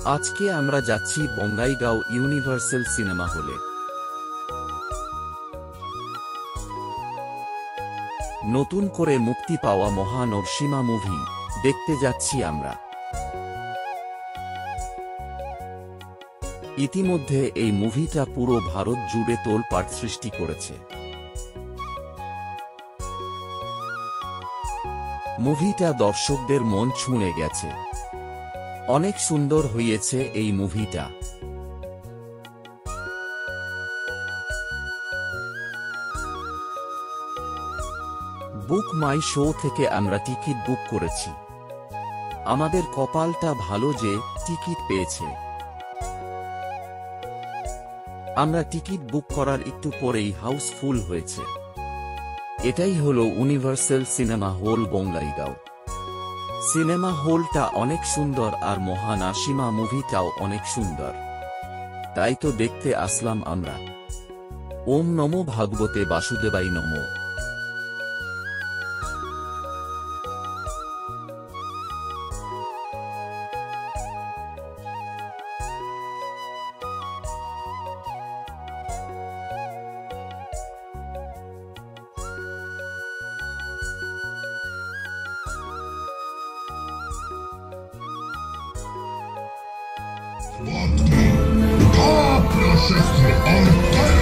আজকে আমরা যাচ্ছি বঙ্গাইগাঁও ইউনিভার্সাল সিনেমা হলে। নতুন করে মুক্তি পাওয়া মহানরসিমা মুভি দেখতে যাচ্ছি আমরা। ইতিমধ্যে এই মুভিটা পুরো ভারত জুড়ে তোলপাড় সৃষ্টি করেছে। মুভিটা দর্শকদের মন ছুঁয়ে গেছে। অনেক সুন্দর হয়েছে এই মুভিটা। বুক মাই শো থেকে আমরা টিকিট বুক করেছি। আমাদের কপালটা ভালো যে টিকিট পেয়েছে। আমরা টিকিট বুক করার একটু পরেই হাউসফুল হয়েছে। এটাই হলো universal cinema hall Bongaigaon. Cinema হলটা অনেক সুন্দর আর মহানরসিমা মুভিটাও অনেক সুন্দর, তাই তো দেখতে আসলাম আমরা। ওম নমো ভাগবতে বাসুদেবাই নমো। Da processo al